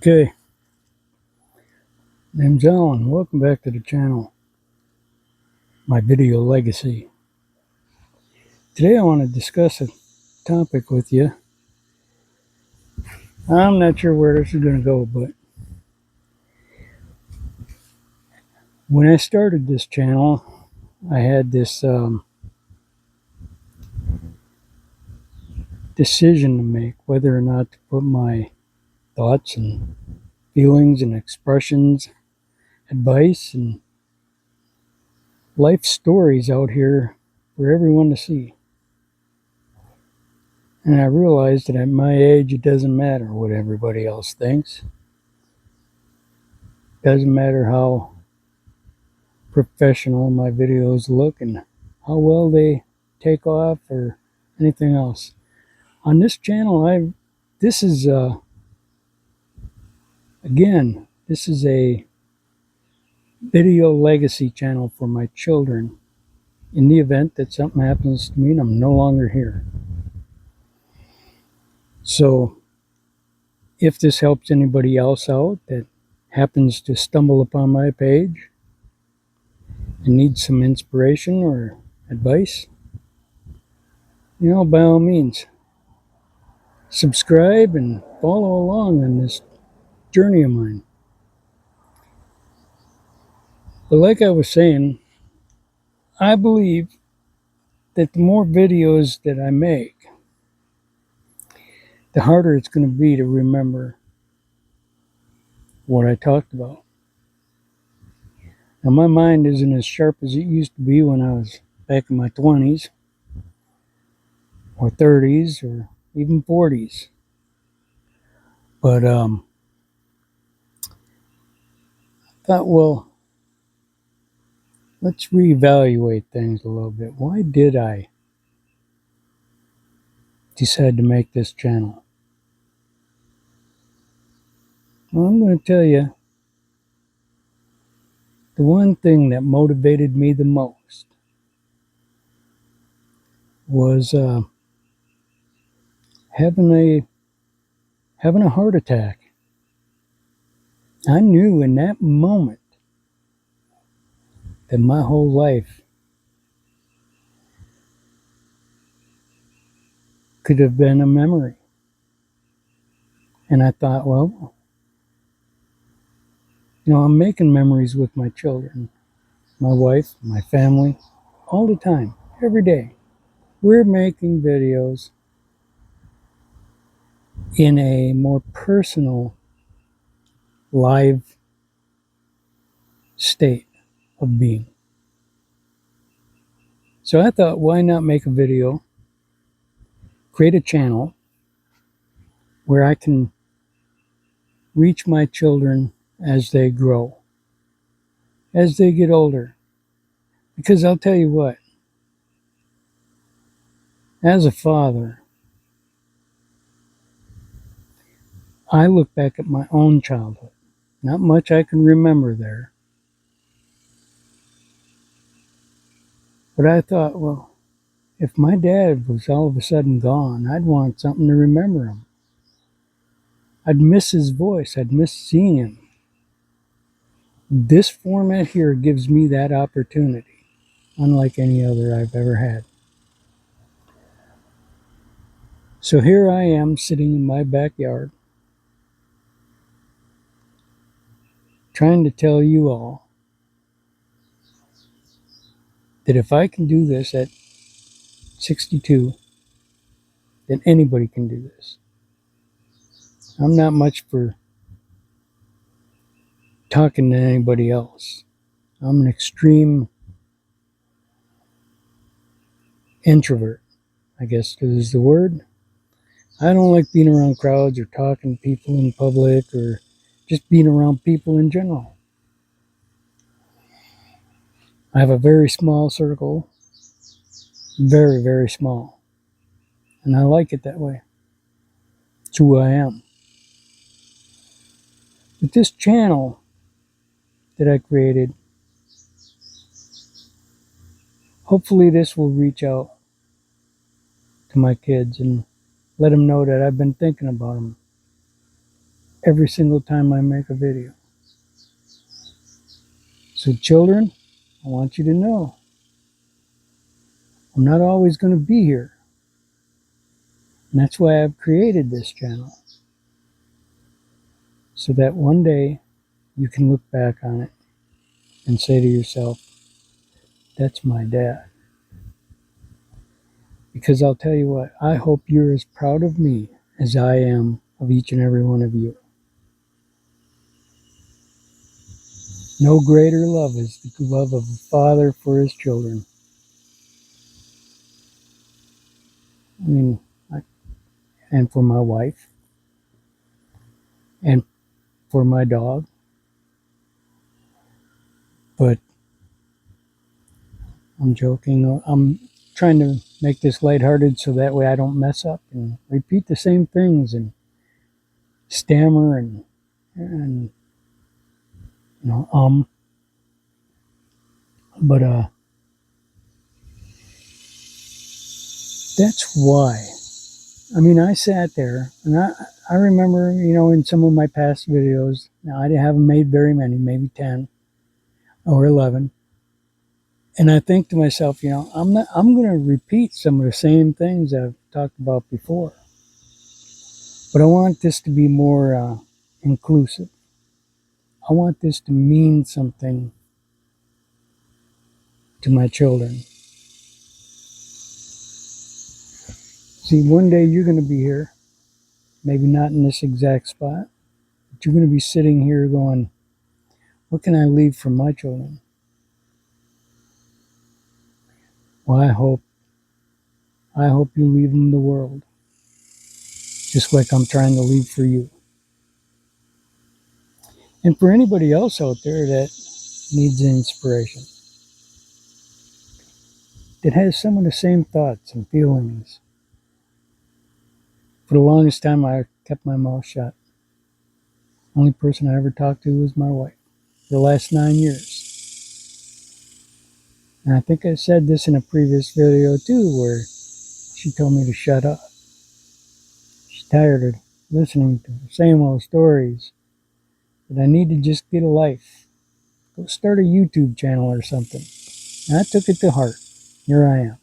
Okay, name's Alan. Welcome back to the channel, my video legacy. Today I want to discuss a topic with you. I'm not sure where this is going to go, but when I started this channel, I had this decision to make whether or not to put my thoughts and feelings and expressions, advice, and life stories out here for everyone to see. And I realized that at my age, it doesn't matter what everybody else thinks. Doesn't matter how professional my videos look and how well they take off or anything else. On this channel, this is again, this is a video legacy channel for my children in the event that something happens to me and I'm no longer here. So if this helps anybody else out that happens to stumble upon my page and needs some inspiration or advice, by all means, subscribe and follow along on this journey of mine. But like I was saying, I believe that the more videos that I make, the harder it's going to be to remember what I talked about. Now, my mind isn't as sharp as it used to be when I was back in my 20s or 30s or even 40s. But I thought, well, let's reevaluate things a little bit. Why did I decide to make this channel? Well, I'm going to tell you, the one thing that motivated me the most was having a heart attack. I knew in that moment that my whole life could have been a memory. And I thought, well, I'm making memories with my children, my wife, my family, all the time, every day. We're making videos in a more personal, live state of being. So I thought, why not make a video, create a channel where I can reach my children as they grow, as they get older. Because I'll tell you what, as a father, I look back at my own childhood. Not much I can remember there. But I thought, well, if my dad was all of a sudden gone, I'd want something to remember him. I'd miss his voice. I'd miss seeing him. This format here gives me that opportunity, unlike any other I've ever had. So here I am sitting in my backyard, trying to tell you all that if I can do this at 62, then anybody can do this. I'm not much for talking to anybody else. I'm an extreme introvert, I guess is the word. I don't like being around crowds or talking to people in public or just being around people in general. I have a very small circle, very, very small. And I like it that way. It's who I am. But this channel that I created, hopefully this will reach out to my kids and let them know that I've been thinking about them. every single time I make a video. So children, I want you to know, I'm not always going to be here. And that's why I've created this channel. So that one day you can look back on it and say to yourself, that's my dad. Because I'll tell you what, I hope you're as proud of me as I am of each and every one of you. No greater love is the love of a father for his children. I mean, and for my wife, and for my dog. But I'm joking. I'm trying to make this lighthearted so that way I don't mess up and repeat the same things and stammer and you know. But that's why. I mean, I sat there and I remember, in some of my past videos. Now I haven't made very many, maybe 10 or 11. And I think to myself, I'm going to repeat some of the same things I've talked about before. But I want this to be more inclusive. I want this to mean something to my children. See, one day you're going to be here, maybe not in this exact spot, but you're going to be sitting here going, what can I leave for my children? Well, I hope you leave them the world, just like I'm trying to leave for you. And for anybody else out there that needs inspiration, that has some of the same thoughts and feelings. For the longest time, I kept my mouth shut. Only person I ever talked to was my wife for the last 9 years. And I think I said this in a previous video too, where she told me to shut up. She's tired of listening to the same old stories, that I need to just get a life. Go start a YouTube channel or something. And I took it to heart. Here I am.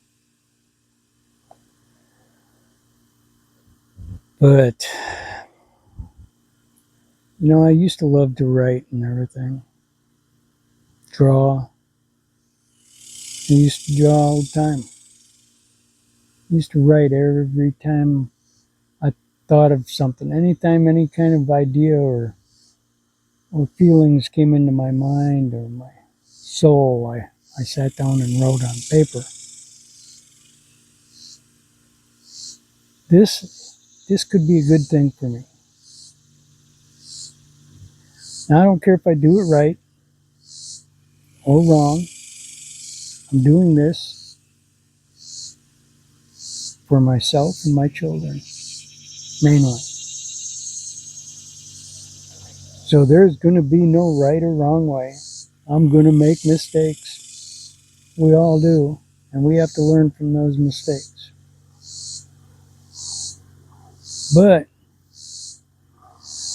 But, I used to love to write and everything. Draw. I used to draw all the time. I used to write every time I thought of something. Anytime any kind of idea or feelings came into my mind or my soul, I sat down and wrote on paper. This could be a good thing for me. Now, I don't care if I do it right or wrong. I'm doing this for myself and my children, mainly. So there's going to be no right or wrong way. I'm going to make mistakes. We all do. And we have to learn from those mistakes. But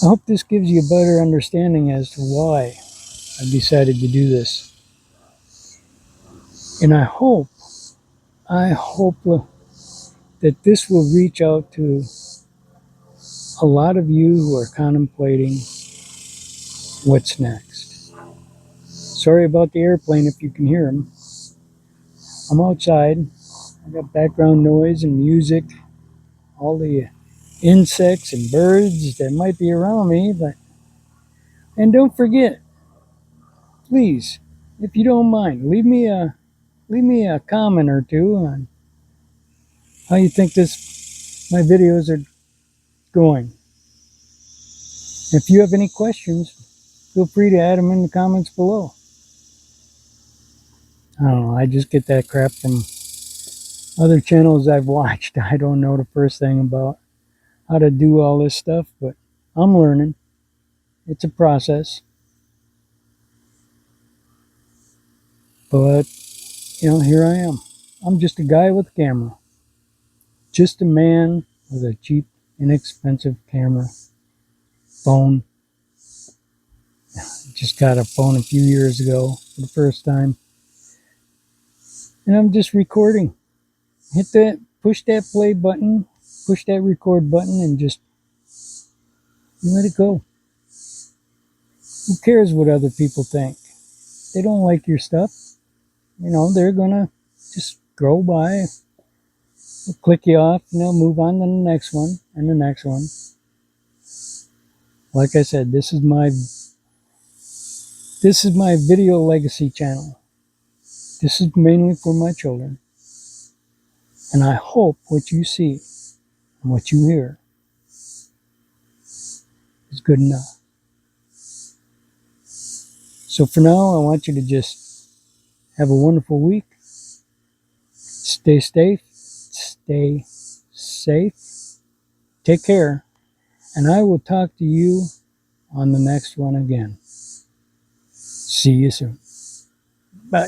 I hope this gives you a better understanding as to why I decided to do this. And I hope that this will reach out to a lot of you who are contemplating what's next. Sorry about the airplane if you can hear them. I'm outside. I got background noise and music, all the insects and birds that might be around me. And don't forget, please, if you don't mind, leave me a comment or two on how you think my videos are going. If you have any questions, feel free to add them in the comments below. I don't know, I just get that crap from other channels I've watched. I don't know the first thing about how to do all this stuff, but I'm learning. It's a process. But, here I am. I'm just a guy with a camera. Just a man with a cheap, inexpensive camera. phone. Just got a phone a few years ago for the first time. And I'm just recording. Hit that, push that play button, push that record button, and just let it go. Who cares what other people think? They don't like your stuff. They're gonna just scroll by, click you off, and they'll move on to the next one and the next one. Like I said, this is my video legacy channel. This is mainly for my children. And I hope what you see and what you hear is good enough. So for now, I want you to just have a wonderful week. Stay safe. Stay safe. Take care. And I will talk to you on the next one again. See you soon.